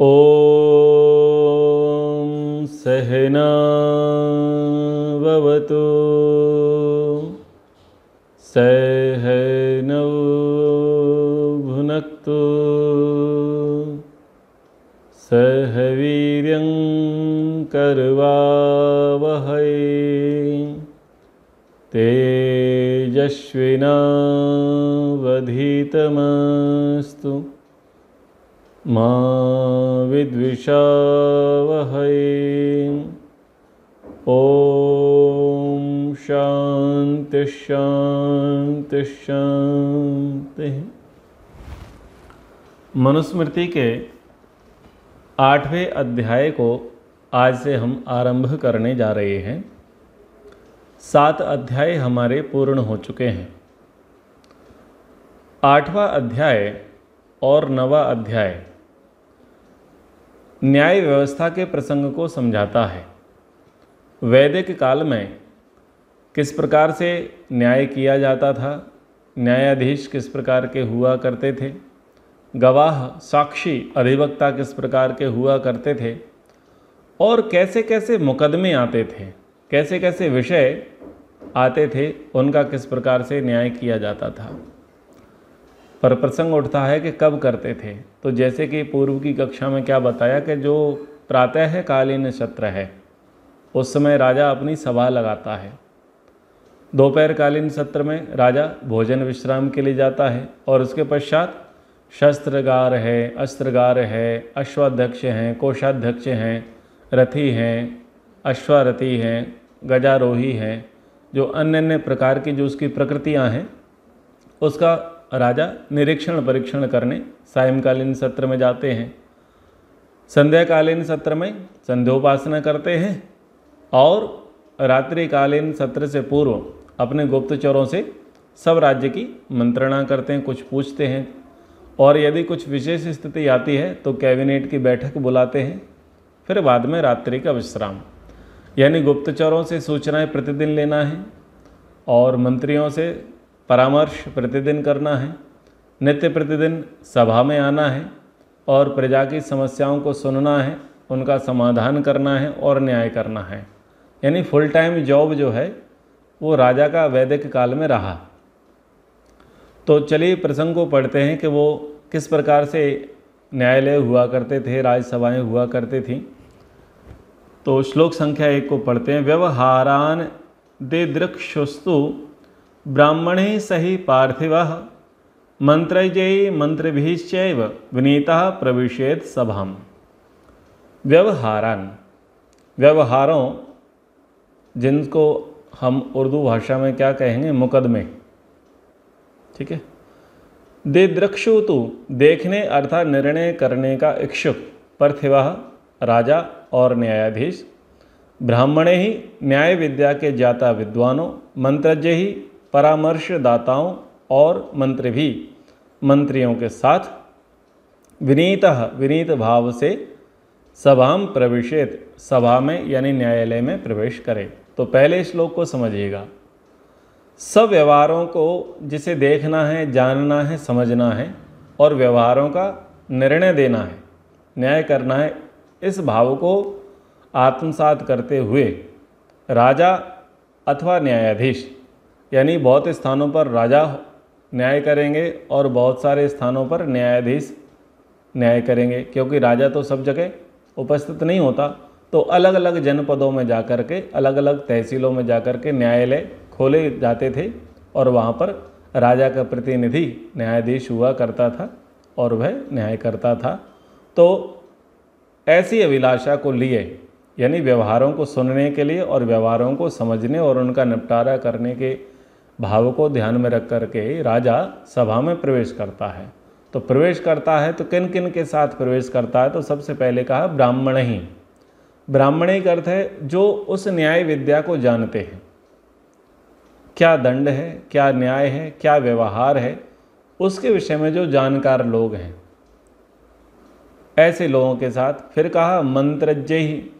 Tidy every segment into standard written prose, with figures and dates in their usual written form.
ॐ सहना भवतु सहनौ भुनक्तु सह वीर्यं करवावहै तेजस्विनावधीतमस्तु मा विद्विषावहै। ॐ शान्ति शान्ति शान्ति। मनुस्मृति के 8वें अध्याय को आज से हम आरंभ करने जा रहे हैं। 7 अध्याय हमारे पूर्ण हो चुके हैं। 8वां अध्याय और 9वां अध्याय न्याय व्यवस्था के प्रसंग को समझाता है। वैदिक काल में किस प्रकार से न्याय किया जाता था, न्यायाधीश किस प्रकार के हुआ करते थे, गवाह साक्षी अधिवक्ता किस प्रकार के हुआ करते थे और कैसे कैसे मुकदमे आते थे, कैसे कैसे विषय आते थे, उनका किस प्रकार से न्याय किया जाता था। पर प्रसंग उठता है कि कब करते थे। तो जैसे कि पूर्व की कक्षा में क्या बताया कि जो प्रातःकालीन सत्र है उस समय राजा अपनी सभा लगाता है। दोपहरकालीन सत्र में राजा भोजन विश्राम के लिए जाता है और उसके पश्चात शस्त्रगार है, अस्त्रगार है, अश्वाध्यक्ष हैं, कोषाध्यक्ष हैं, रथी हैं, अश्वारथी हैं, गजारोही हैं, जो अन्य अन्य प्रकार की जो उसकी प्रकृतियां हैं उसका राजा निरीक्षण परीक्षण करने सायंकालीन सत्र में जाते हैं। संध्याकालीन सत्र में संध्योपासना करते हैं और रात्रिकालीन सत्र से पूर्व अपने गुप्तचरों से सब राज्य की मंत्रणा करते हैं, कुछ पूछते हैं और यदि कुछ विशेष स्थिति आती है तो कैबिनेट की बैठक बुलाते हैं। फिर बाद में रात्रि का विश्राम, यानी गुप्तचरों से सूचनाएं प्रतिदिन लेना है और मंत्रियों से परामर्श प्रतिदिन करना है, नित्य प्रतिदिन सभा में आना है और प्रजा की समस्याओं को सुनना है, उनका समाधान करना है और न्याय करना है। यानी फुल टाइम जॉब जो है वो राजा का वैदिक काल में रहा। तो चलिए प्रसंग को पढ़ते हैं कि वो किस प्रकार से न्यायालय हुआ करते थे, राजसभाएं हुआ करती थीं। तो श्लोक संख्या 1 को पढ़ते हैं। व्यवहारान दिदृक्षुस्तु ब्राह्मणे सहि पार्थिवः मंत्रजयी मंत्रभिश्चैव विनीतः प्रविशेत सभाम। व्यवहारान, व्यवहारों, जिनको हम उर्दू भाषा में क्या कहेंगे, मुकदमे, ठीक है। दिदृक्षु तु, देखने अर्थात निर्णय करने का इच्छुक, पार्थिवः राजा और न्यायाधीश, ब्राह्मणे ही न्याय विद्या के ज्ञाता विद्वानों, मंत्रज्ञ ही परामर्शदाताओं और मंत्री भी मंत्रियों के साथ, विनीतः विनीत भाव से सभाम प्रविशेत, सभा में यानी न्यायालय में प्रवेश करे। तो पहले श्लोक को समझिएगा। सब व्यवहारों को जिसे देखना है, जानना है, समझना है और व्यवहारों का निर्णय देना है, न्याय करना है, इस भाव को आत्मसात करते हुए राजा अथवा न्यायाधीश, यानी बहुत स्थानों पर राजा न्याय करेंगे और बहुत सारे स्थानों पर न्यायाधीश न्याय करेंगे, क्योंकि राजा तो सब जगह उपस्थित नहीं होता। तो अलग अलग जनपदों में जाकर के, अलग अलग तहसीलों में जाकर के न्यायालय खोले जाते थे और वहाँ पर राजा का प्रतिनिधि न्यायाधीश हुआ करता था और वह न्याय करता था। तो ऐसी अभिलाषा को लिए, यानी व्यवहारों को सुनने के लिए और व्यवहारों को समझने और उनका निपटारा करने के भाव को ध्यान में रख करके राजा सभा में प्रवेश करता है। तो प्रवेश करता है तो किन किन के साथ प्रवेश करता है? तो सबसे पहले कहा ब्राह्मण ही। ब्राह्मणी का अर्थ है जो उस न्याय विद्या को जानते हैं, क्या दंड है, क्या न्याय है, क्या व्यवहार है, उसके विषय में जो जानकार लोग हैं, ऐसे लोगों के साथ। फिर कहा मंत्रज्ञ ही।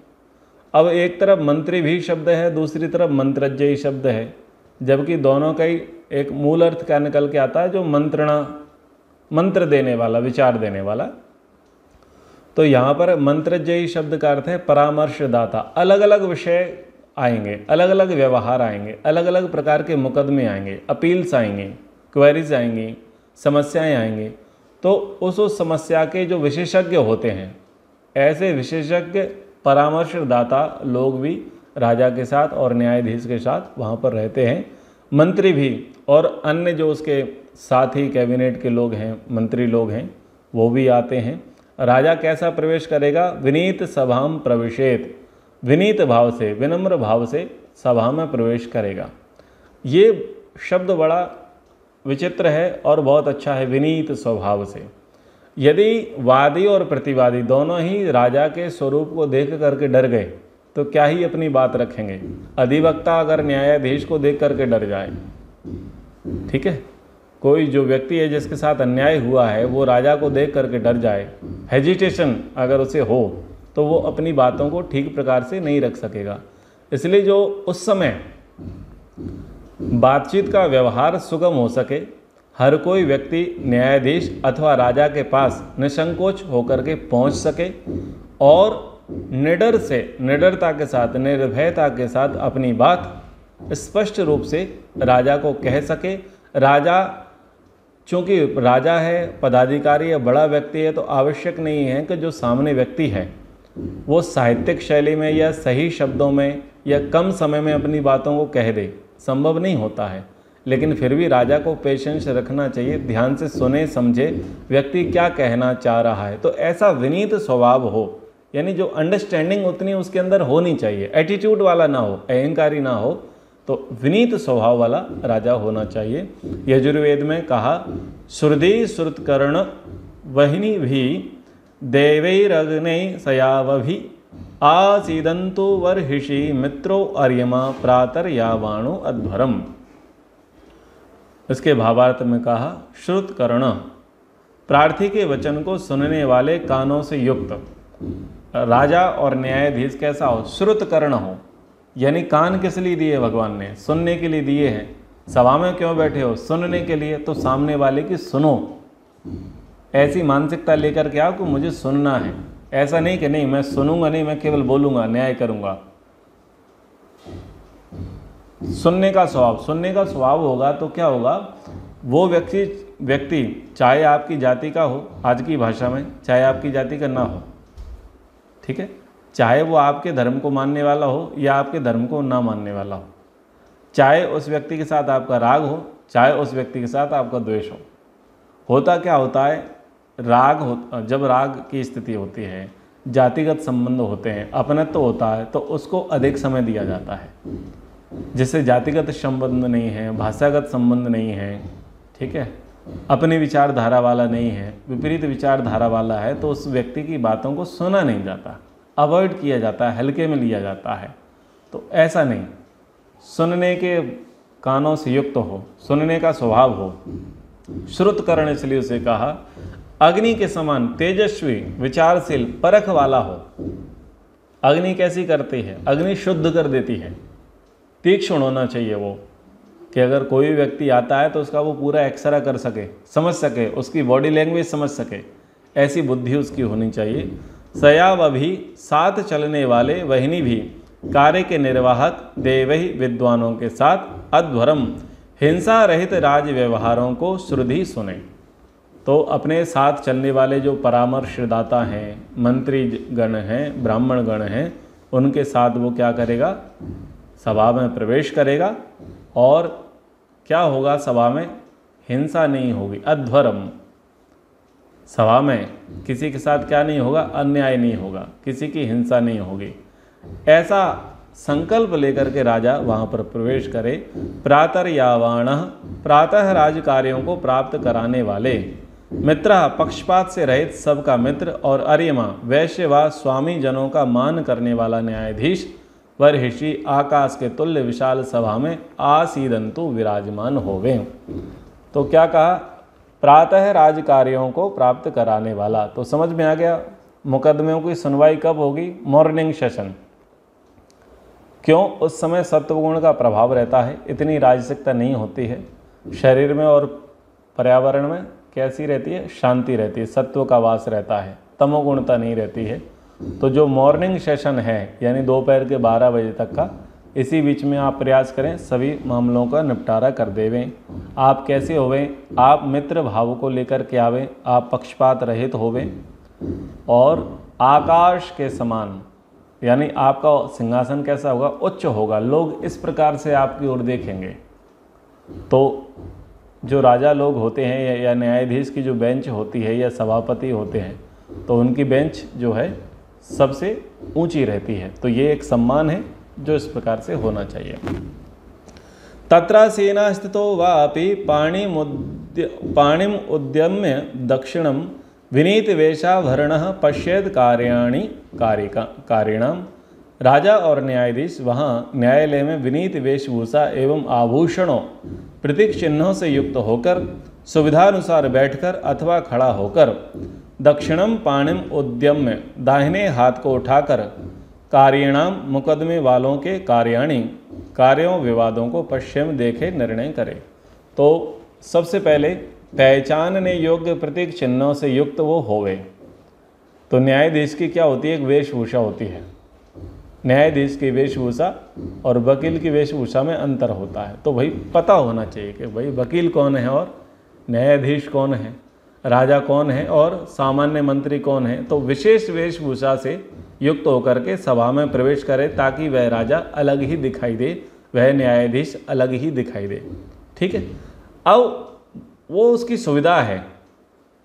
अब एक तरफ मंत्री भी शब्द है, दूसरी तरफ मंत्रज्ञ ही शब्द है, जबकि दोनों का ही एक मूल अर्थ क्या निकल के आता है, जो मंत्रणा, मंत्र देने वाला, विचार देने वाला। तो यहाँ पर मंत्रजयी शब्द का अर्थ है परामर्शदाता। अलग अलग विषय आएंगे, अलग अलग व्यवहार आएंगे, अलग अलग प्रकार के मुकदमे आएंगे, अपील्स आएंगी, क्वेरीज आएंगी, समस्याएं आएंगी। तो उस समस्या के जो विशेषज्ञ होते हैं, ऐसे विशेषज्ञ परामर्शदाता लोग भी राजा के साथ और न्यायाधीश के साथ वहाँ पर रहते हैं। मंत्री भी और अन्य जो उसके साथी कैबिनेट के लोग हैं, मंत्री लोग हैं, वो भी आते हैं। राजा कैसा प्रवेश करेगा? विनीत सभाम प्रविशेत, विनीत भाव से, विनम्र भाव से सभा में प्रवेश करेगा। ये शब्द बड़ा विचित्र है और बहुत अच्छा है, विनीत स्वभाव से। यदि वादी और प्रतिवादी दोनों ही राजा के स्वरूप को देख करके डर गए तो क्या ही अपनी बात रखेंगे। अधिवक्ता अगर न्यायाधीश को देख करके डर जाए, ठीक है, कोई जो व्यक्ति है जिसके साथ अन्याय हुआ है वो राजा को देख करके डर जाए, हेजिटेशन अगर उसे हो, तो वो अपनी बातों को ठीक प्रकार से नहीं रख सकेगा। इसलिए जो उस समय बातचीत का व्यवहार सुगम हो सके, हर कोई व्यक्ति न्यायाधीश अथवा राजा के पास निसंकोच होकर के पहुंच सके और निडर से, निडरता के साथ, निर्भयता के साथ अपनी बात स्पष्ट रूप से राजा को कह सके। राजा, चूँकि राजा है, पदाधिकारी है, बड़ा व्यक्ति है, तो आवश्यक नहीं है कि जो सामने व्यक्ति है वो साहित्यिक शैली में या सही शब्दों में या कम समय में अपनी बातों को कह दे, संभव नहीं होता है। लेकिन फिर भी राजा को पेशेंस रखना चाहिए, ध्यान से सुने समझे व्यक्ति क्या कहना चाह रहा है। तो ऐसा विनीत स्वभाव हो, यानी जो अंडरस्टैंडिंग उतनी उसके अंदर होनी चाहिए, एटीट्यूड वाला ना हो, अहंकारी ना हो, तो विनीत स्वभाव वाला राजा होना चाहिए। यजुर्वेद में कहा, श्रुति श्रुतकर्ण वहिनी भी देवैरग्ने सयावभि आसीदंतु वर्हिषि मित्रो अर्यमा प्रातर्यावाणो अध्वरम। इसके भावार्थ में कहा, श्रुतकर्ण, प्रार्थी के वचन को सुनने वाले कानों से युक्त राजा और न्यायाधीश कैसा हो? श्रुतकर्ण हो। यानी कान किस लिए दिए भगवान ने? सुनने के लिए दिए हैं। सभा में क्यों बैठे हो? सुनने के लिए। तो सामने वाले की सुनो, ऐसी मानसिकता लेकर के आओ कि मुझे सुनना है। ऐसा नहीं कि नहीं मैं सुनूंगा नहीं, मैं केवल बोलूंगा, न्याय करूंगा। सुनने का स्वभाव, सुनने का स्वभाव होगा तो क्या होगा? वो व्यक्ति चाहे आपकी जाति का हो, आज की भाषा में, चाहे आपकी जाति का ना हो, ठीक है, चाहे वो आपके धर्म को मानने वाला हो या आपके धर्म को ना मानने वाला हो, चाहे उस व्यक्ति के साथ आपका राग हो, चाहे उस व्यक्ति के साथ आपका द्वेष हो। होता क्या होता है, जब राग की स्थिति होती है, जातिगत संबंध होते हैं, अपनत्व होता है, तो उसको अधिक समय दिया जाता है। जिससे जातिगत संबंध नहीं है, भाषागत संबंध नहीं है, ठीक है, अपनी विचारधारा वाला नहीं है, विपरीत विचारधारा वाला है, तो उस व्यक्ति की बातों को सुना नहीं जाता, अवॉइड किया जाता है, हल्के में लिया जाता है। तो ऐसा नहीं, सुनने के कानों से युक्त हो, सुनने का स्वभाव हो। श्रुतकर्ण इसलिए उसे कहा, अग्नि के समान तेजस्वी, विचारशील, परख वाला हो। अग्नि कैसी करती है? अग्नि शुद्ध कर देती है। तीक्ष्ण होना चाहिए वो, कि अगर कोई व्यक्ति आता है तो उसका वो पूरा एक्सरा कर सके, समझ सके, उसकी बॉडी लैंग्वेज समझ सके, ऐसी बुद्धि उसकी होनी चाहिए। सयावभि, साथ चलने वाले, वहिनी भी, कार्य के निर्वाहक, देवही, विद्वानों के साथ, अध्वरम, हिंसा रहित राज व्यवहारों को श्रुधि सुने। तो अपने साथ चलने वाले जो परामर्शदाता हैं, मंत्री गण हैं, ब्राह्मण गण हैं, उनके साथ वो क्या करेगा? सभा में प्रवेश करेगा। और क्या होगा? सभा में हिंसा नहीं होगी, अध्वरम। सभा में किसी के साथ क्या नहीं होगा? अन्याय नहीं होगा, किसी की हिंसा नहीं होगी। ऐसा संकल्प लेकर के राजा वहाँ पर प्रवेश करे। प्रातर्यावाण, प्रातः राज कार्यों को प्राप्त कराने वाले, मित्र, पक्षपात से रहित सबका मित्र, और अर्यमा, वैश्य व स्वामी जनों का मान करने वाला न्यायाधीश, वर्हिषि, आकाश के तुल्य विशाल सभा में आसीदंतु, विराजमान होवे। तो क्या कहा? प्रातः राज कार्यों को प्राप्त कराने वाला। तो समझ में आ गया मुकदमों की सुनवाई कब होगी? Morning session. क्यों? उस समय सत्वगुण का प्रभाव रहता है, इतनी राजसिकता नहीं होती है। शरीर में और पर्यावरण में कैसी रहती है? शांति रहती है, सत्व का वास रहता है, तमोगुणता नहीं रहती है। तो जो मॉर्निंग सेशन है यानी दोपहर के 12 बजे तक का, इसी बीच में आप प्रयास करें सभी मामलों का निपटारा कर देवें। आप कैसे होवें, आप मित्र भाव को लेकर के आवें, आप पक्षपात रहित होवें और आकाश के समान, यानी आपका सिंहासन कैसा होगा, उच्च होगा। लोग इस प्रकार से आपकी ओर देखेंगे। तो जो राजा लोग होते हैं या न्यायाधीश की जो बेंच होती है या सभापति होते हैं, तो उनकी बेंच जो है सबसे ऊंची रहती है। तो ये एक सम्मान है जो इस प्रकार से होना चाहिए। तत्रासीना स्थितो वापि पाणिम उद्यम्य दक्षिणम विनीत वेशाभरणः पश्येद कारिणाम। राजा और न्यायाधीश वहाँ न्यायालय में विनीत वेशभूषा एवं आभूषणों प्रतीक चिन्हों से युक्त होकर सुविधानुसार बैठकर अथवा खड़ा होकर दक्षिणम पाणिम उद्यम्य दाहिने हाथ को उठाकर कार्याणाम मुकदमे वालों के कार्याणी कार्यों विवादों को पश्चिम देखे निर्णय करे। तो सबसे पहले पहचानने योग्य प्रतीक चिन्हों से युक्त वो होवे। तो न्यायाधीश की क्या होती है, एक वेशभूषा होती है। न्यायाधीश की वेशभूषा और वकील की वेशभूषा में अंतर होता है। तो भाई पता होना चाहिए कि भाई वकील कौन है और न्यायाधीश कौन है, राजा कौन है और सामान्य मंत्री कौन है। तो विशेष वेशभूषा से युक्त होकर के सभा में प्रवेश करे ताकि वह राजा अलग ही दिखाई दे, वह न्यायाधीश अलग ही दिखाई दे। ठीक है। अब वो उसकी सुविधा है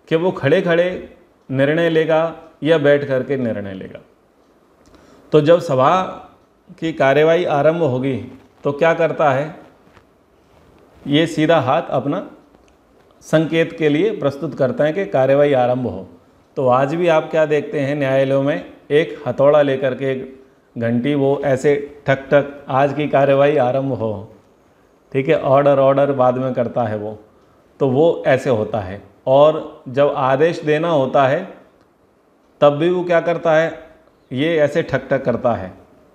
कि वो खड़े खड़े निर्णय लेगा या बैठ करके निर्णय लेगा। तो जब सभा की कार्यवाही आरंभ होगी तो क्या करता है, ये सीधा हाथ अपना संकेत के लिए प्रस्तुत करते हैं कि कार्यवाही आरंभ हो। तो आज भी आप क्या देखते हैं, न्यायालयों में एक हथौड़ा लेकर के एक घंटी, वो ऐसे ठक ठक आज की कार्यवाही आरंभ हो। ठीक है, ऑर्डर बाद में करता है वो, तो वो ऐसे होता है। और जब आदेश देना होता है तब भी वो क्या करता है, ये ऐसे ठक ठक करता है,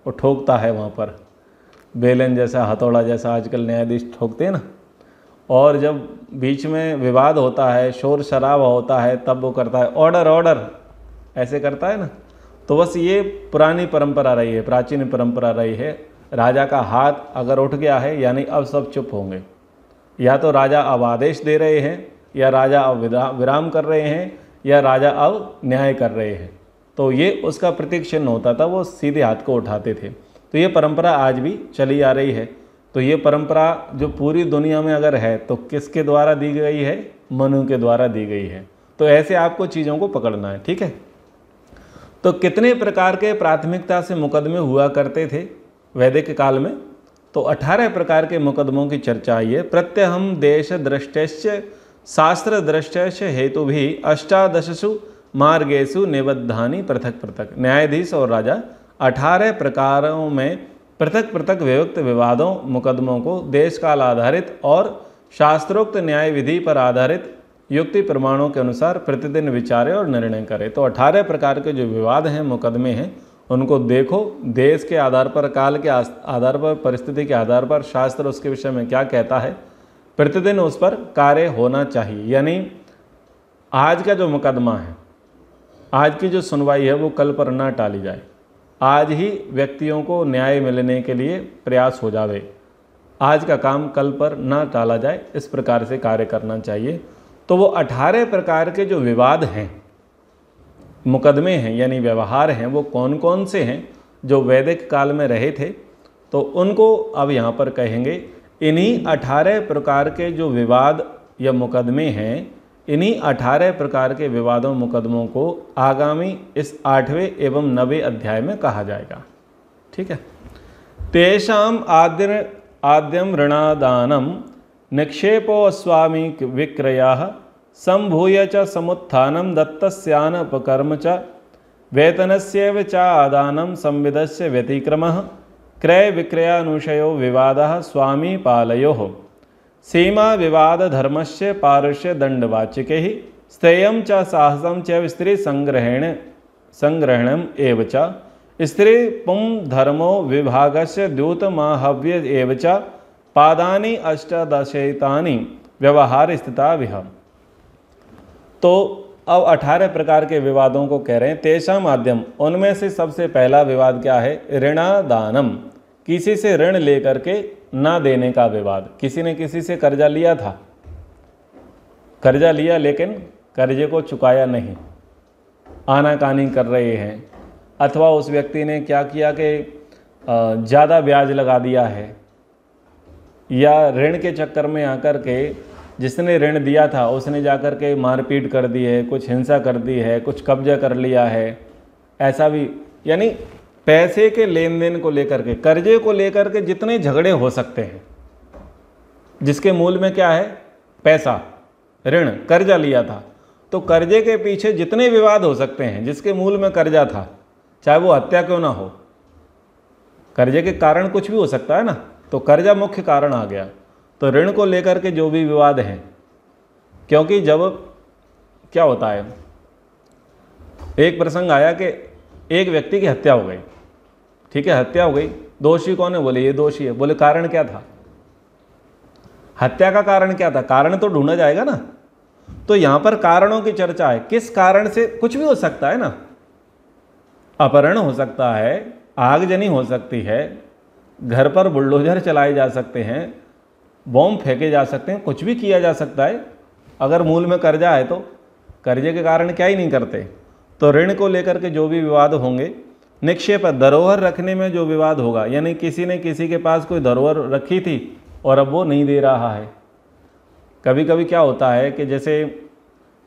वो ठोकता है वहाँ पर बेलन जैसा, हथौड़ा जैसा आजकल न्यायाधीश ठोकते हैं ना। और जब बीच में विवाद होता है, शोर शराबा होता है, तब वो करता है ऑर्डर ऐसे करता है ना। तो बस ये पुरानी परंपरा रही है, प्राचीन परंपरा रही है। राजा का हाथ अगर उठ गया है यानी अब सब चुप होंगे, या तो राजा अब आदेश दे रहे हैं, या राजा अब विराम कर रहे हैं, या राजा अब न्याय कर रहे हैं। तो ये उसका प्रतीक चिन्ह होता था, वो सीधे हाथ को उठाते थे। तो ये परंपरा आज भी चली आ रही है। तो ये परंपरा जो पूरी दुनिया में अगर है तो किसके द्वारा दी गई है, मनु के द्वारा दी गई है। तो ऐसे आपको चीज़ों को पकड़ना है। ठीक है। तो कितने प्रकार के प्राथमिकता से मुकदमे हुआ करते थे वैदिक काल में, तो 18 प्रकार के मुकदमों की चर्चा आई है। प्रत्यहम देश दृष्टश्च शास्त्र दृष्टश्च हेतु भी अष्टादशसु मार्गेषु निबद्धानि पृथक पृथक। न्यायाधीश और राजा 18 प्रकारों में पृथक पृथक विभक्त विवादों मुकदमों को देश काल आधारित और शास्त्रोक्त न्याय विधि पर आधारित युक्ति प्रमाणों के अनुसार प्रतिदिन विचारे और निर्णय करे। तो 18 प्रकार के जो विवाद हैं, मुकदमे हैं, उनको देखो, देश के आधार पर, काल के आधार पर, परिस्थिति के आधार पर शास्त्र उसके विषय में क्या कहता है, प्रतिदिन उस पर कार्य होना चाहिए। यानी आज का जो मुकदमा है, आज की जो सुनवाई है, वो कल पर ना टाली जाए। आज ही व्यक्तियों को न्याय मिलने के लिए प्रयास हो जावे, आज का काम कल पर ना टाला जाए, इस प्रकार से कार्य करना चाहिए। तो वो 18 प्रकार के जो विवाद हैं, मुकदमे हैं यानी व्यवहार हैं, वो कौन कौन से हैं जो वैदिक काल में रहे थे, तो उनको अब यहाँ पर कहेंगे। इन्हीं 18 प्रकार के जो विवाद या मुकदमे हैं, इन्हीं 18 प्रकार के विवादों मुकदमों को आगामी इस 8वें एवं 9वें अध्याय में कहा जाएगा। ठीक है। तेषाम आद्यम ऋणादानम निक्षेपो स्वामी विक्रयः संभूय च समुत्थानं दत्तस्यानपकर्म च वेतनस्यैव च आदानं संविदस्य व्यतिक्रमः क्रय विक्रयानुशयो विवादः स्वामी पालयोः सीमा विवाद धर्मस्य पारुष्य दंडवाचिकैः स्थेयं च साहसं च स्त्री संग्रहणम् एव च स्त्री पुं धर्मो विभागस्य द्यूतमाहव्य एव च पादानि अष्टादशैतानि व्यवहार स्थिता विह। तो अब 18 प्रकार के विवादों को कह रहे हैं। तेषा माध्यम, उनमें से सबसे पहला विवाद क्या है? ऋणादानम, किसी से ऋण लेकर के ना देने का विवाद। किसी ने किसी से कर्जा लिया था, कर्जा लिया लेकिन कर्जे को चुकाया नहीं, आनाकानी कर रहे हैं, अथवा उस व्यक्ति ने क्या किया कि ज़्यादा ब्याज लगा दिया है, या ऋण के चक्कर में आकर के जिसने ऋण दिया था उसने जाकर के मारपीट कर दी है, कुछ हिंसा कर दी है, कुछ कब्जा कर लिया है, ऐसा भी। यानी पैसे के लेन देन को लेकर के, कर्जे को लेकर के जितने झगड़े हो सकते हैं, जिसके मूल में क्या है? पैसा, ऋण, कर्जा लिया था, तो कर्जे के पीछे जितने विवाद हो सकते हैं, जिसके मूल में कर्जा था, चाहे वो हत्या क्यों ना हो, कर्जे के कारण कुछ भी हो सकता है ना, तो कर्जा मुख्य कारण आ गया। तो ऋण को लेकर के जो भी विवाद हैं, क्योंकि जब क्या होता है, एक प्रसंग आया कि एक व्यक्ति की हत्या हो गई, ठीक है, हत्या हो गई, दोषी कौन है? बोले ये दोषी है। बोले कारण क्या था? हत्या का कारण क्या था? कारण तो ढूंढा जाएगा ना। तो यहां पर कारणों की चर्चा है, किस कारण से, कुछ भी हो सकता है ना, अपहरण हो सकता है, आगजनी हो सकती है, घर पर बुलडोजर चलाए जा सकते हैं, बॉम्ब फेंके जा सकते हैं, कुछ भी किया जा सकता है। अगर मूल में कर्जा है तो कर्जे के कारण क्या ही नहीं करते। तो ऋण को लेकर के जो भी विवाद होंगे, निक्षेप, धरोहर रखने में जो विवाद होगा, यानी किसी ने किसी के पास कोई धरोहर रखी थी और अब वो नहीं दे रहा है। कभी कभी क्या होता है कि जैसे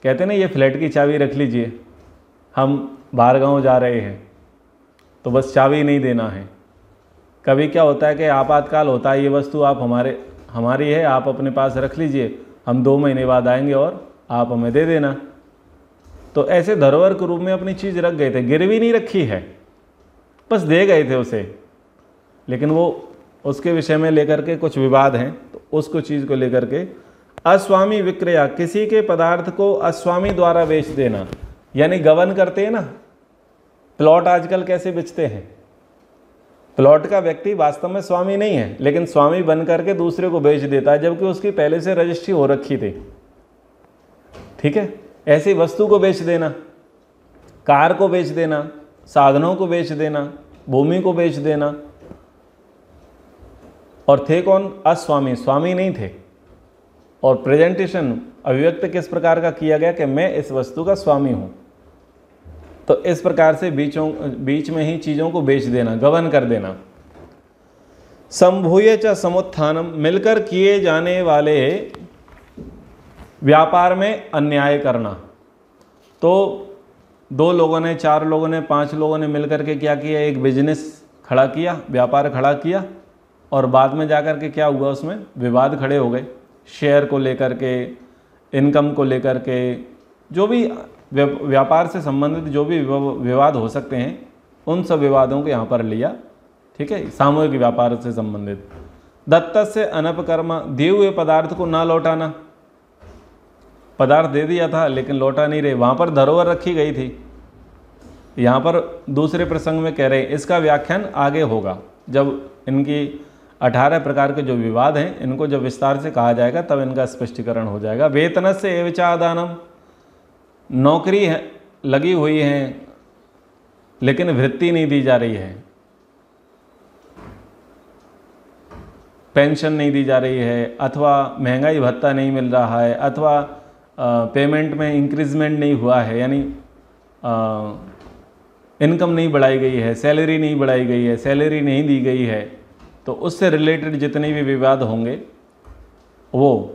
कहते हैं ना, ये फ्लैट की चाबी रख लीजिए, हम बाहर गाँव जा रहे हैं तो बस चाबी नहीं देना है। कभी क्या होता है कि आपातकाल होता है, ये वस्तु आप हमारी है, आप अपने पास रख लीजिए, हम 2 महीने बाद आएंगे और आप हमें दे देना। तो ऐसे धरोहर के रूप में अपनी चीज़ रख गए थे, गिरवी नहीं रखी है, बस दे गए थे उसे, लेकिन वो उसके विषय में लेकर के कुछ विवाद हैं, तो उसको चीज़ को लेकर के अस्वामी विक्रया, किसी के पदार्थ को अस्वामी द्वारा बेच देना, यानी गबन करते हैं ना। प्लॉट आजकल कैसे बेचते हैं? प्लॉट का व्यक्ति वास्तव में स्वामी नहीं है, लेकिन स्वामी बन करके दूसरे को बेच देता है, जबकि उसकी पहले से रजिस्ट्री हो रखी थी, ठीक है। ऐसी वस्तु को बेच देना, कार को बेच देना, साधनों को बेच देना, भूमि को बेच देना। और थे कौन? अस्वामी, स्वामी नहीं थे। और प्रेजेंटेशन, अभिव्यक्त किस प्रकार का किया गया कि मैं इस वस्तु का स्वामी हूं। तो इस प्रकार से बीच में ही चीज़ों को बेच देना, गबन कर देना। संभूय च समुत्थानम, मिलकर किए जाने वाले व्यापार में अन्याय करना। तो 2 लोगों ने, 4 लोगों ने, 5 लोगों ने मिलकर के क्या किया? एक बिजनेस खड़ा किया, व्यापार खड़ा किया, और बाद में जाकर के क्या हुआ? उसमें विवाद खड़े हो गए, शेयर को लेकर के, इनकम को लेकर के, जो भी व्यापार से संबंधित जो भी विवाद हो सकते हैं, उन सब विवादों को यहाँ पर लिया, ठीक है, सामूहिक व्यापार से संबंधित। दत्त से अनपकर्म, दिए हुए पदार्थ को ना लौटाना। पदार्थ दे दिया था लेकिन लौटा नहीं रहे, वहाँ पर धरोहर रखी गई थी। यहाँ पर दूसरे प्रसंग में कह रहे हैं, इसका व्याख्यान आगे होगा, जब इनकी 18 प्रकार के जो विवाद हैं, इनको जब विस्तार से कहा जाएगा तब इनका स्पष्टीकरण हो जाएगा। वेतन से एवचादानम, नौकरी है, लगी हुई है लेकिन वृत्ति नहीं दी जा रही है, पेंशन नहीं दी जा रही है, अथवा महंगाई भत्ता नहीं मिल रहा है, अथवा पेमेंट में इंक्रीजमेंट नहीं हुआ है, यानी इनकम नहीं बढ़ाई गई है, सैलरी नहीं बढ़ाई गई है, सैलरी नहीं दी गई है, तो उससे रिलेटेड जितने भी विवाद होंगे वो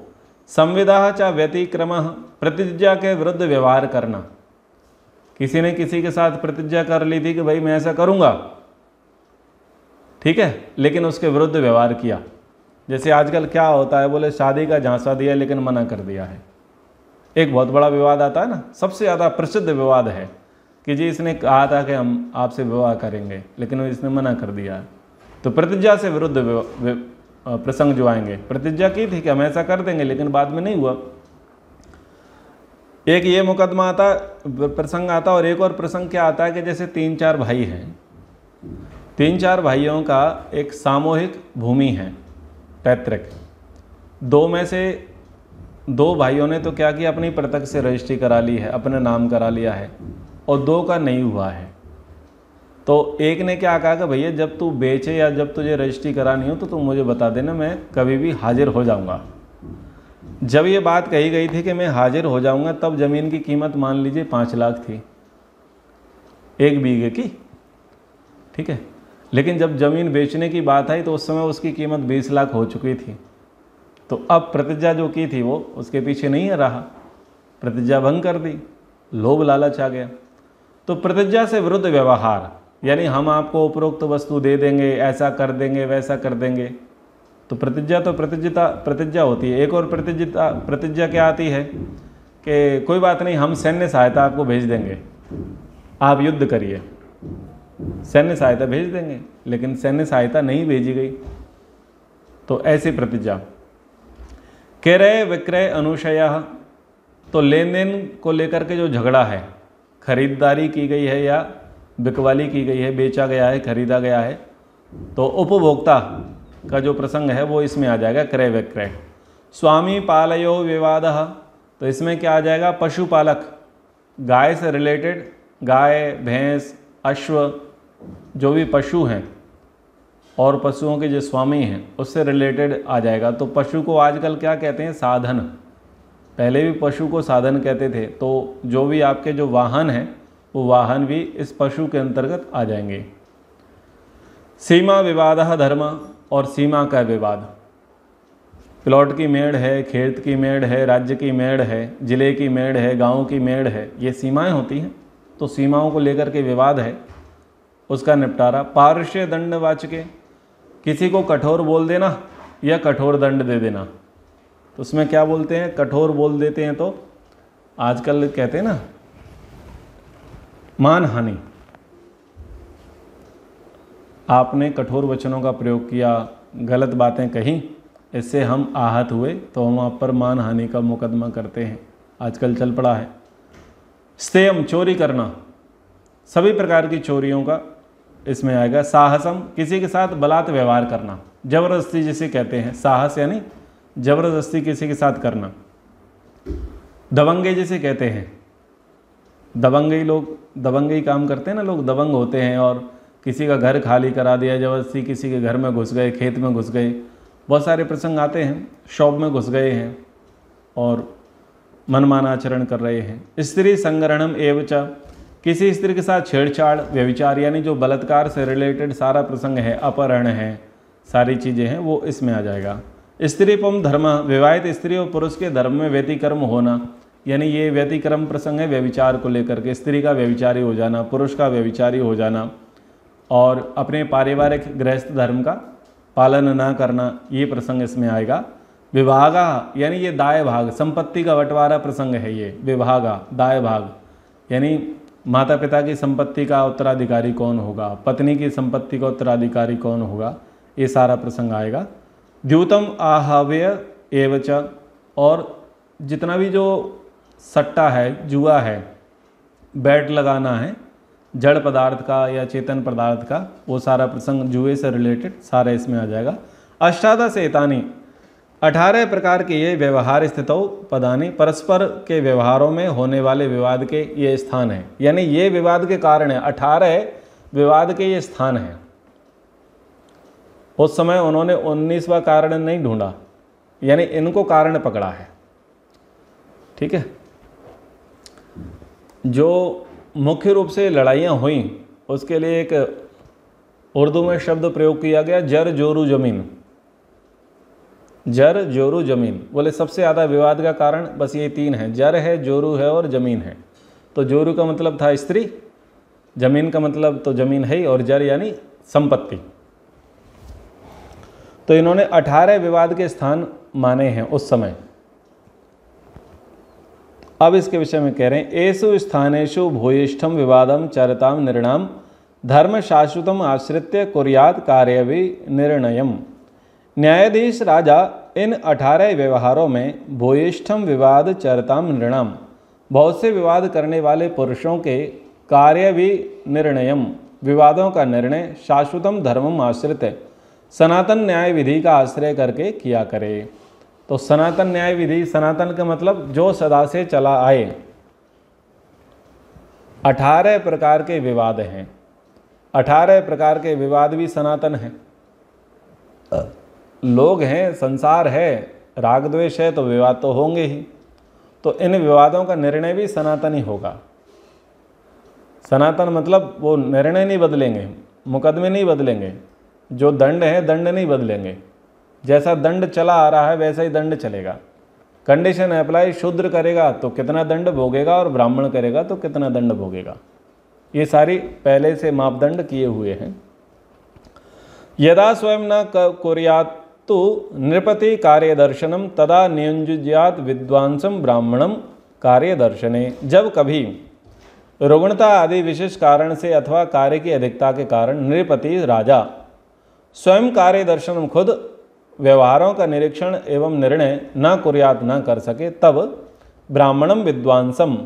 संविदा च व्यतिक्रम, प्रतिज्ञा के विरुद्ध व्यवहार करना। किसी ने किसी के साथ प्रतिज्ञा कर ली थी कि भाई मैं ऐसा करूँगा, ठीक है, लेकिन उसके विरुद्ध व्यवहार किया। जैसे आजकल क्या होता है, बोले शादी का झांसा दिया लेकिन मना कर दिया है। एक बहुत बड़ा विवाद आता है ना, सबसे ज़्यादा प्रसिद्ध विवाद है कि जी इसने कहा था कि हम आपसे विवाह करेंगे लेकिन इसने मना कर दिया है। तो प्रतिज्ञा से विरुद्ध प्रसंग जो आएंगे, प्रतिज्ञा की थी कि हम ऐसा कर देंगे लेकिन बाद में नहीं हुआ। एक ये मुकदमा आता, प्रसंग आता, और एक और प्रसंग क्या आता है कि जैसे 3-4 भाई हैं, 3-4 भाइयों का एक सामूहिक भूमि है, पैतृक। 2 में से 2 भाइयों ने तो क्या किया, अपनी पृथक से रजिस्ट्री करा ली है, अपने नाम करा लिया है, और 2 का नहीं हुआ है। तो एक ने क्या कहा कि भैया जब तू बेचे या जब तुझे रजिस्ट्री करानी हो तो तू मुझे बता देना, मैं कभी भी हाजिर हो जाऊंगा। जब ये बात कही गई थी कि मैं हाजिर हो जाऊंगा, तब ज़मीन की कीमत मान लीजिए 5 लाख थी 1 बीघे की, ठीक है। लेकिन जब ज़मीन बेचने की बात आई तो उस समय उसकी कीमत 20 लाख हो चुकी थी। तो अब प्रतिज्ञा जो की थी वो उसके पीछे नहीं रहा, प्रतिज्ञा भंग कर दी, लोभ लालच आ गया। तो प्रतिज्ञा से विरुद्ध व्यवहार, यानी हम आपको उपरोक्त वस्तु दे देंगे, ऐसा कर देंगे, वैसा कर देंगे, तो प्रतिज्ञा तो प्रतिज्ञा होती है। एक और प्रतिज्ञा क्या आती है कि कोई बात नहीं, हम सैन्य सहायता आपको भेज देंगे, आप युद्ध करिए, सैन्य सहायता भेज देंगे, लेकिन सैन्य सहायता नहीं भेजी गई। तो ऐसी प्रतिज्ञा। क्रय विक्रय अनुशय, तो लेन देन को लेकर के जो झगड़ा है, खरीदारी की गई है या बिकवाली की गई है, बेचा गया है, खरीदा गया है, तो उपभोक्ता का जो प्रसंग है वो इसमें आ जाएगा, क्रय विक्रय। स्वामी पालयो विवादः, तो इसमें क्या आ जाएगा, पशुपालक, गाय से रिलेटेड, गाय भैंस अश्व जो भी पशु हैं और पशुओं के जो स्वामी हैं उससे रिलेटेड आ जाएगा। तो पशु को आजकल क्या कहते हैं, साधन। पहले भी पशु को साधन कहते थे। तो जो भी आपके जो वाहन हैं वो वाहन भी इस पशु के अंतर्गत आ जाएंगे। सीमा विवादः धर्म, और सीमा का विवाद, प्लॉट की मेड़ है, खेत की मेड़ है, राज्य की मेड़ है, जिले की मेड़ है, गांव की मेड़ है, ये सीमाएं होती हैं। तो सीमाओं को लेकर के विवाद है, उसका निपटारा। पार्श्व दंडवाचके, किसी को कठोर बोल देना या कठोर दंड दे देना, तो उसमें क्या बोलते हैं, कठोर बोल देते हैं तो आजकल कहते हैं ना मानहानि। आपने कठोर वचनों का प्रयोग किया, गलत बातें कही, इससे हम आहत हुए तो हम आप पर मानहानि का मुकदमा करते हैं, आजकल चल पड़ा है। स्तेयम, चोरी करना, सभी प्रकार की चोरियों का इसमें आएगा। साहसम, किसी के साथ बलात् व्यवहार करना, जबरदस्ती जिसे कहते हैं, साहस यानी जबरदस्ती किसी के साथ करना। दबंगे जिसे कहते हैं, दबंगई लोग, दबंगई काम करते हैं ना लोग, दबंग होते हैं और किसी का घर खाली करा दिया जबरदस्ती, किसी के घर में घुस गए, खेत में घुस गए, बहुत सारे प्रसंग आते हैं। शॉप में घुस गए हैं और मनमाना आचरण कर रहे हैं। स्त्री संग्रहणम एवच, किसी स्त्री के साथ छेड़छाड़, व्यभिचार, यानी जो बलात्कार से रिलेटेड सारा प्रसंग है, अपहरण है, सारी चीज़ें हैं, वो इसमें आ जाएगा। स्त्रीपम धर्म, विवाहित स्त्री और पुरुष के धर्म में व्यतिक्रम होना, यानी ये व्यतिक्रम प्रसंग है व्यभिचार को लेकर के, स्त्री का व्यभिचारी हो जाना, पुरुष का व्यभिचारी हो जाना, और अपने पारिवारिक गृहस्थ धर्म का पालन ना करना, ये प्रसंग इसमें आएगा। विभागा, यानी ये दाय भाग, संपत्ति का बंटवारा प्रसंग है ये। विभागा, दाय भाग, यानी माता पिता की संपत्ति का उत्तराधिकारी कौन होगा, पत्नी की संपत्ति का उत्तराधिकारी कौन होगा, ये सारा प्रसंग आएगा। द्यूतम आहव्य एवच, और जितना भी जो सट्टा है, जुआ है, बैट लगाना है, जड़ पदार्थ का या चेतन पदार्थ का, वो सारा प्रसंग जुए से रिलेटेड सारा इसमें आ जाएगा। अष्टादश एतानि, 18 प्रकार के ये व्यवहार स्थितौ पदानि, परस्पर के व्यवहारों में होने वाले विवाद के ये स्थान हैं, यानी ये विवाद के कारण है, 18 विवाद के ये स्थान हैं। उस समय उन्होंने 19वां कारण नहीं ढूंढा, यानी इनको कारण पकड़ा है, ठीक है। जो मुख्य रूप से लड़ाइयाँ हुई उसके लिए एक उर्दू में शब्द प्रयोग किया गया, जर जोरू जमीन। जर जोरू जमीन, बोले सबसे ज़्यादा विवाद का कारण बस ये 3 है, जर है, जोरू है और ज़मीन है। तो जोरू का मतलब था स्त्री, जमीन का मतलब तो ज़मीन है ही, और जर यानी संपत्ति। तो इन्होंने 18 विवाद के स्थान माने हैं उस समय। अब इसके विषय में कह रहे हैं, एषु स्थानेषु भूयिष्ठम विवादम चरताम निर्णाम धर्म शाश्वतम आश्रित्य कुर्यात कार्यवि निर्णयम। न्यायाधीश राजा इन 18 व्यवहारों में भूयिष्ठम विवाद चरताम निर्णाम, बहुत से विवाद करने वाले पुरुषों के कार्यवि निर्णयम, विवादों का निर्णय शाश्वतम धर्मम आश्रित, सनातन न्याय विधि का आश्रय करके किया करे। तो सनातन न्याय विधि, सनातन का मतलब जो सदा से चला आए। 18 प्रकार के विवाद हैं, 18 प्रकार के विवाद भी सनातन हैं। लोग हैं, संसार है, राग द्वेष है, तो विवाद तो होंगे ही। तो इन विवादों का निर्णय भी सनातन ही होगा। सनातन मतलब वो निर्णय नहीं बदलेंगे, मुकदमे नहीं बदलेंगे, जो दंड है दंड नहीं बदलेंगे। जैसा दंड चला आ रहा है वैसा ही दंड चलेगा। कंडीशन अप्लाई, शूद्र करेगा तो कितना दंड भोगेगा और ब्राह्मण करेगा तो कितना दंड भोगेगा। ये सारी पहले से मापदंड किए हुए हैं। यदा स्वयं न कुर्यात् तो नृपति कार्यदर्शनम तदा नियुंज्यात विद्वांसम ब्राह्मणम कार्यदर्शने। जब कभी रुग्णता आदि विशेष कारण से अथवा कार्य की अधिकता के कारण नृपति राजा स्वयं कार्यदर्शनम खुद व्यवहारों का निरीक्षण एवं निर्णय न कुर्यात न कर सके, तब ब्राह्मणम विद्वांसम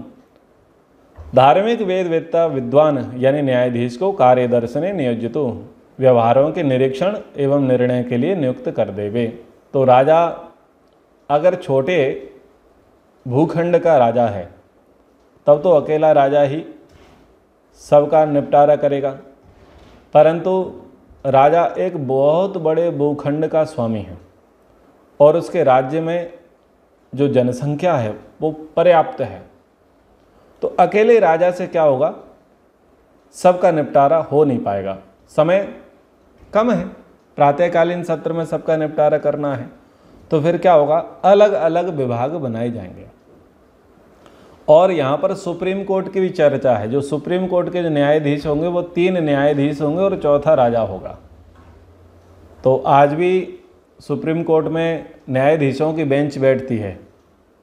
धार्मिक वेदवेत्ता विद्वान यानी न्यायाधीश को कार्यदर्शने नियोजितो व्यवहारों के निरीक्षण एवं निर्णय के लिए नियुक्त कर देवे। तो राजा अगर छोटे भूखंड का राजा है तब तो अकेला राजा ही सबका निपटारा करेगा, परंतु राजा एक बहुत बड़े भूखंड का स्वामी है और उसके राज्य में जो जनसंख्या है वो पर्याप्त है, तो अकेले राजा से क्या होगा, सबका निपटारा हो नहीं पाएगा। समय कम है, प्रातःकालीन सत्र में सबका निपटारा करना है, तो फिर क्या होगा, अलग अलग विभाग बनाए जाएंगे। और यहाँ पर सुप्रीम कोर्ट की भी चर्चा है। जो सुप्रीम कोर्ट के जो न्यायाधीश होंगे वो 3 न्यायाधीश होंगे और चौथा राजा होगा। तो आज भी सुप्रीम कोर्ट में न्यायाधीशों की बेंच बैठती है,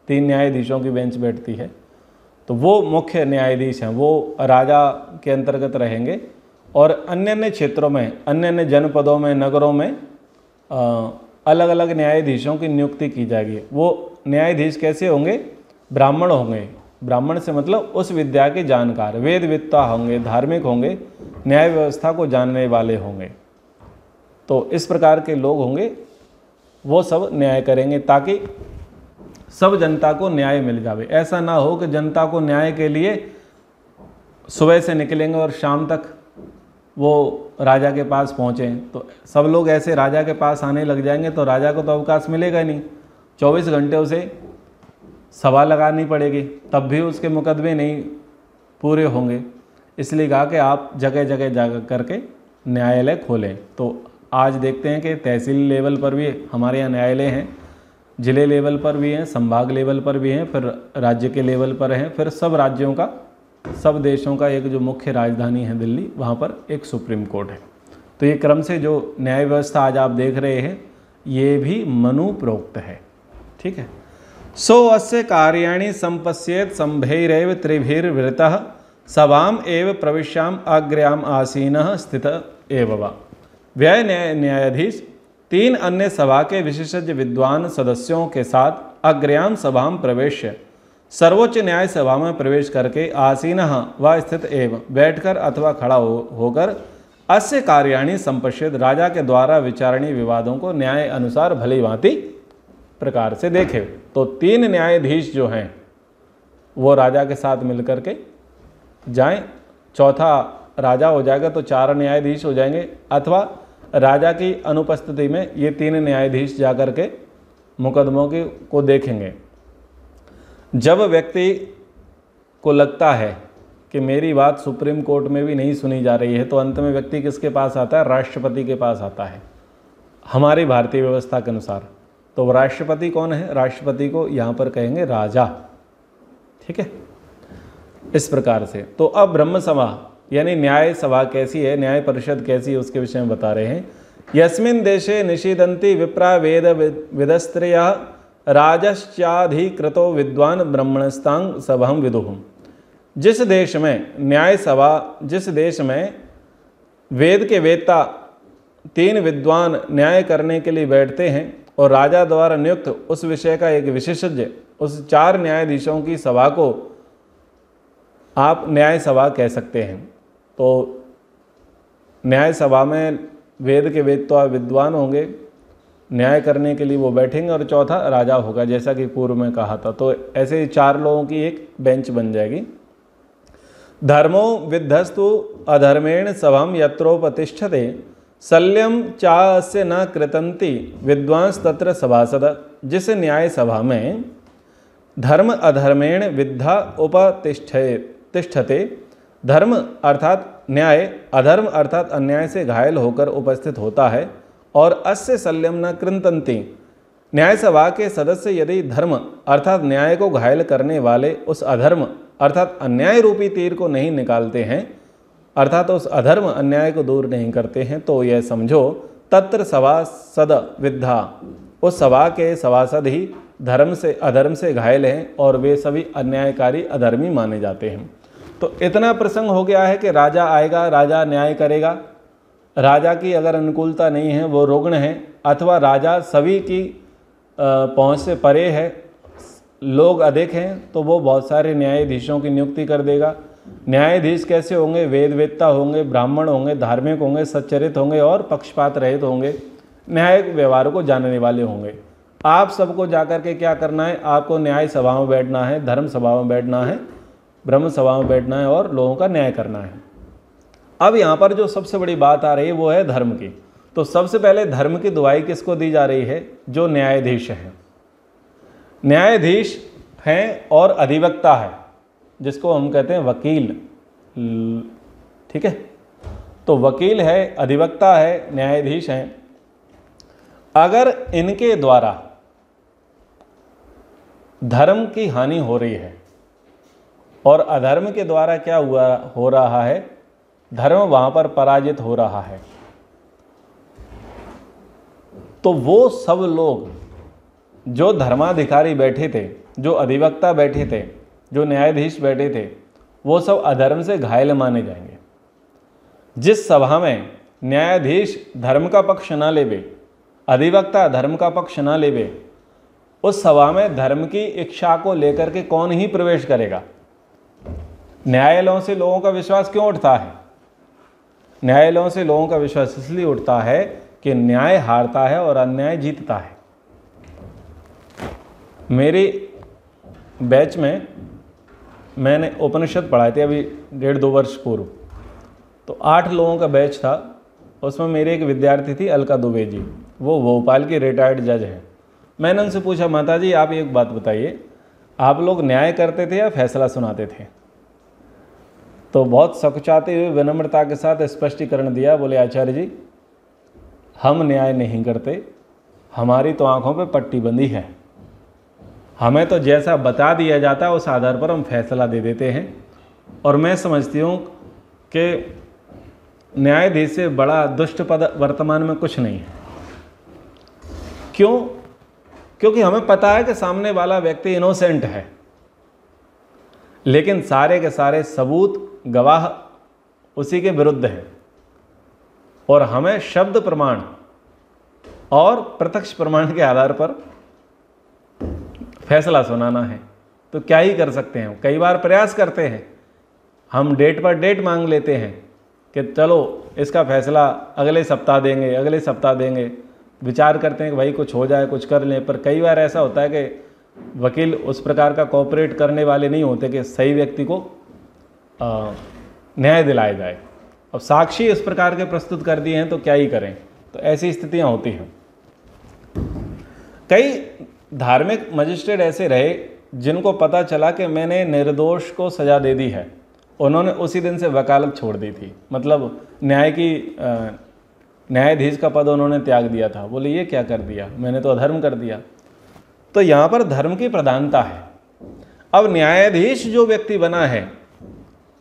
3 न्यायाधीशों की बेंच बैठती है। तो वो मुख्य न्यायाधीश हैं, वो राजा के अंतर्गत रहेंगे और अन्य अन्य क्षेत्रों में, अन्य अन्य जनपदों में, नगरों में अलग अलग न्यायाधीशों की नियुक्ति की जाएगी। वो न्यायाधीश कैसे होंगे, ब्राह्मण होंगे। ब्राह्मण से मतलब उस विद्या के जानकार, वेदविद्ता होंगे, धार्मिक होंगे, न्याय व्यवस्था को जानने वाले होंगे। तो इस प्रकार के लोग होंगे, वो सब न्याय करेंगे ताकि सब जनता को न्याय मिल जावे। ऐसा ना हो कि जनता को न्याय के लिए सुबह से निकलेंगे और शाम तक वो राजा के पास पहुँचें, तो सब लोग ऐसे राजा के पास आने लग जाएंगे तो राजा को तो अवकाश मिलेगा नहीं। 24 घंटे उसे सभा लगानी पड़ेगी, तब भी उसके मुकदमे नहीं पूरे होंगे। इसलिए कहा कि आप जगह जगह जा करके न्यायालय खोलें। तो आज देखते हैं कि तहसील लेवल पर भी हमारे यहाँ न्यायालय हैं, जिले लेवल पर भी हैं, संभाग लेवल पर भी हैं, फिर राज्य के लेवल पर हैं, फिर सब राज्यों का, सब देशों का एक जो मुख्य राजधानी है दिल्ली, वहाँ पर एक सुप्रीम कोर्ट है। तो ये क्रम से जो न्याय व्यवस्था आज आप देख रहे हैं ये भी मनु प्रोक्त है। ठीक है। सो अस्य कार्याणि संपश्येत संभैरैव त्रिभिर्वृतः सभाम एव प्रविश्याम अग्र्याम आसीनः स्थित एव वा। व्यय न्यायाधीश 3 अन्य सभा के विशेषज्ञ विद्वान सदस्यों के साथ अग्र्याम सभाम प्रवेश्य सर्वोच्च न्याय सभा में प्रवेश करके आसीनः व स्थित एव बैठकर अथवा खड़ा होकर अस्य कार्याणि संपश्येत राजा के द्वारा विचारणीय विवादों को न्याय अनुसार भली भांति प्रकार से देखे। तो 3 न्यायाधीश जो हैं वो राजा के साथ मिलकर के जाएं, चौथा राजा हो जाएगा तो 4 न्यायाधीश हो जाएंगे, अथवा राजा की अनुपस्थिति में ये 3 न्यायाधीश जाकर के मुकदमों को देखेंगे। जब व्यक्ति को लगता है कि मेरी बात सुप्रीम कोर्ट में भी नहीं सुनी जा रही है, तो अंत में व्यक्ति किसके पास आता है, राष्ट्रपति के पास आता है हमारी भारतीय व्यवस्था के अनुसार। तो राष्ट्रपति कौन है, राष्ट्रपति को यहाँ पर कहेंगे राजा। ठीक है, इस प्रकार से। तो अब ब्रह्म सभा यानी न्याय सभा कैसी है, न्याय परिषद कैसी है, उसके विषय में बता रहे हैं। यस्मिन् देशे निषिदन्ति विप्रा वेद विदस्त्रयः राजश्चाधिकृतो विद्वान ब्रह्मणस्तांग सभां विदुः। जिस देश में न्याय सभा, जिस देश में वेद के वेत्ता 3 विद्वान न्याय करने के लिए बैठते हैं और राजा द्वारा नियुक्त उस विषय का एक विशेषज्ञ, उस 4 न्यायाधीशों की सभा को आप न्याय सभा कह सकते हैं। तो न्याय सभा में वेद के वेत्ता विद्वान होंगे, न्याय करने के लिए वो बैठेंगे, और चौथा राजा होगा, जैसा कि पूर्व में कहा था। तो ऐसे 4 लोगों की एक बेंच बन जाएगी। धर्मो विध्वस्तु अधर्मेण सभम यत्रोपतिष्ठते शल्यम चास्य न कृतंति विद्वांस तत्र सभासद। जिस न्याय सभा में धर्म अधर्मेण विद्धा उपतिष्ठते, धर्म अर्थात न्याय, अधर्म अर्थात अन्याय से घायल होकर उपस्थित होता है, और अस्य शल्यम न कृतंति, न्याय सभा के सदस्य यदि धर्म अर्थात न्याय को घायल करने वाले उस अधर्म अर्थात अन्याय रूपी तीर को नहीं निकालते हैं, अर्थात उस अधर्म अन्याय को दूर नहीं करते हैं, तो यह समझो तत्र सभासद विद्धा, उस सभा के सभासद ही धर्म से अधर्म से घायल हैं, और वे सभी अन्यायकारी अधर्मी माने जाते हैं। तो इतना प्रसंग हो गया है कि राजा आएगा, राजा न्याय करेगा, राजा की अगर अनुकूलता नहीं है वो रुग्ण है, अथवा राजा सभी की पहुँच से परे है, लोग अधिक हैं, तो वो बहुत सारे न्यायाधीशों की नियुक्ति कर देगा। न्यायाधीश कैसे होंगे? वेद वेत्ता होंगे, ब्राह्मण होंगे, धार्मिक होंगे, सच्चरित होंगे और पक्षपात रहित होंगे, न्यायिक व्यवहार को जानने वाले होंगे। आप सबको जाकर के क्या करना है? आपको न्याय सभा में बैठना है, धर्म सभा में बैठना है, ब्रह्म सभा में बैठना है और लोगों का न्याय करना है। अब यहाँ पर जो सबसे बड़ी बात आ रही है वो है धर्म की। तो सबसे पहले धर्म की दुहाई किसको दी जा रही है? जो न्यायाधीश हैं। न्यायाधीश हैं और अधिवक्ता है, जिसको हम कहते हैं वकील, ठीक है। तो वकील है, अधिवक्ता है, न्यायाधीश हैं। अगर इनके द्वारा धर्म की हानि हो रही है और अधर्म के द्वारा क्या हो रहा है? धर्म वहां पर पराजित हो रहा है, तो वो सब लोग जो धर्माधिकारी बैठे थे, जो अधिवक्ता बैठे थे, जो न्यायाधीश बैठे थे, वो सब अधर्म से घायल माने जाएंगे। जिस सभा में न्यायाधीश धर्म का पक्ष ना लेवे, अधिवक्ता धर्म का पक्ष ना लेवे, उस सभा में धर्म की इच्छा को लेकर के कौन ही प्रवेश करेगा? न्यायालयों से लोगों का विश्वास क्यों उठता है? न्यायालयों से लोगों का विश्वास इसलिए उठता है कि न्याय हारता है और अन्याय जीतता है। मेरी बैच में मैंने उपनिषद पढ़ाए थे अभी 1.5-2 वर्ष पूर्व, तो 8 लोगों का बैच था। उसमें मेरी एक विद्यार्थी थी अलका दुबे जी, वो भोपाल की रिटायर्ड जज हैं। मैंने उनसे पूछा, माता जी आप एक बात बताइए, आप लोग न्याय करते थे या फैसला सुनाते थे? तो बहुत सकुचाते हुए विनम्रता के साथ स्पष्टीकरण दिया। बोले, आचार्य जी हम न्याय नहीं करते, हमारी तो आंखों पे पट्टी बंदी है, हमें तो जैसा बता दिया जाता है उस आधार पर हम फैसला दे देते हैं। और मैं समझती हूँ कि न्यायाधीश से बड़ा दुष्ट पद वर्तमान में कुछ नहीं है। क्यों? क्योंकि हमें पता है कि सामने वाला व्यक्ति इनोसेंट है, लेकिन सारे के सारे सबूत गवाह उसी के विरुद्ध हैं, और हमें शब्द प्रमाण और प्रत्यक्ष प्रमाण के आधार पर फैसला सुनाना है। तो क्या ही कर सकते हैं? कई बार प्रयास करते हैं, हम डेट पर डेट मांग लेते हैं कि चलो इसका फैसला अगले सप्ताह देंगे, अगले सप्ताह देंगे, विचार करते हैं कि भाई कुछ हो जाए, कुछ कर लें। पर कई बार ऐसा होता है कि वकील उस प्रकार का कोऑपरेट करने वाले नहीं होते कि सही व्यक्ति को न्याय दिलाया जाए। अब साक्षी इस प्रकार के प्रस्तुत कर दिए हैं तो क्या ही करें। तो ऐसी स्थितियां होती हैं। कई धार्मिक मजिस्ट्रेट ऐसे रहे जिनको पता चला कि मैंने निर्दोष को सजा दे दी है, उन्होंने उसी दिन से वकालत छोड़ दी थी, मतलब न्यायाधीश का पद उन्होंने त्याग दिया था। बोले ये क्या कर दिया, मैंने तो अधर्म कर दिया। तो यहाँ पर धर्म की प्रधानता है। अब न्यायाधीश जो व्यक्ति बना है,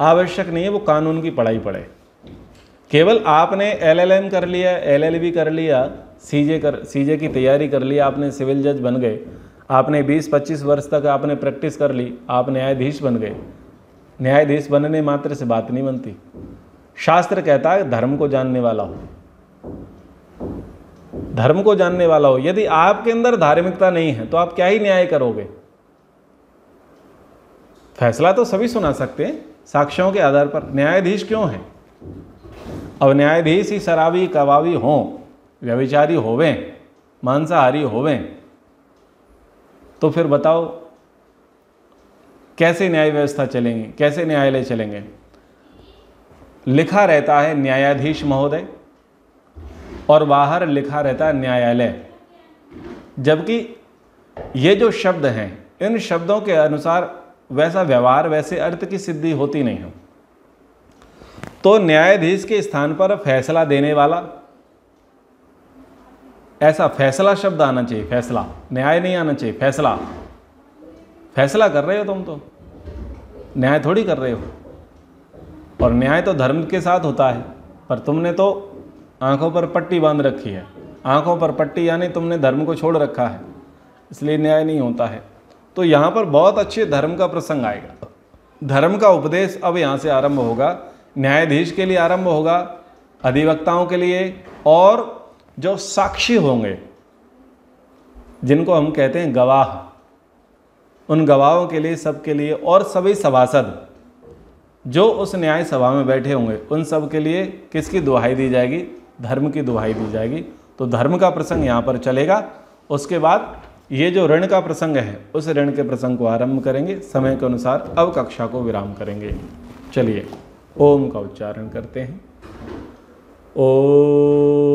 आवश्यक नहीं है वो कानून की पढ़ाई पढ़े। केवल आपने LLM कर लिया, LLB कर लिया, सीजे की तैयारी कर लिया, आपने सिविल जज बन गए, आपने 20-25 वर्ष तक आपने प्रैक्टिस कर ली, आप न्यायाधीश बन गए। न्यायाधीश बनने मात्र से बात नहीं बनती। शास्त्र कहता है धर्म को जानने वाला हो, धर्म को जानने वाला हो। यदि आपके अंदर धार्मिकता नहीं है तो आप क्या ही न्याय करोगे? फैसला तो सभी सुना सकते हैं साक्ष्यों के आधार पर, न्यायाधीश क्यों है? अब न्यायाधीश ही शराबी, कबाबी हों, व्यभिचारी होवें, मांसाहारी होवें तो फिर बताओ कैसे न्याय व्यवस्था चलेंगी, कैसे न्यायालय चलेंगे। लिखा रहता है न्यायाधीश महोदय और बाहर लिखा रहता है न्यायालय, जबकि ये जो शब्द हैं इन शब्दों के अनुसार वैसा व्यवहार, वैसे अर्थ की सिद्धि होती नहीं है। तो न्यायाधीश के स्थान पर फैसला देने वाला, ऐसा फैसला शब्द आना चाहिए, फैसला, न्याय नहीं आना चाहिए, फैसला। फैसला कर रहे हो तुम, तो न्याय थोड़ी कर रहे हो। और न्याय तो धर्म के साथ होता है, पर तुमने तो आंखों पर पट्टी बांध रखी है। आंखों पर पट्टी यानी तुमने धर्म को छोड़ रखा है, इसलिए न्याय नहीं होता है। तो यहाँ पर बहुत अच्छे धर्म का प्रसंग आएगा। धर्म का उपदेश अब यहाँ से आरंभ होगा, न्यायाधीश के लिए आरंभ होगा, अधिवक्ताओं के लिए, और जो साक्षी होंगे जिनको हम कहते हैं गवाह, उन गवाहों के लिए, सबके लिए, और सभी सभासद जो उस न्याय सभा में बैठे होंगे उन सब के लिए किसकी दुहाई दी जाएगी? धर्म की दुहाई दी जाएगी। तो धर्म का प्रसंग यहाँ पर चलेगा। उसके बाद ये जो ऋण का प्रसंग है उस ऋण के प्रसंग को आरंभ करेंगे, समय के अनुसार अब कक्षा को विराम करेंगे। चलिए ओम का उच्चारण करते हैं। ओम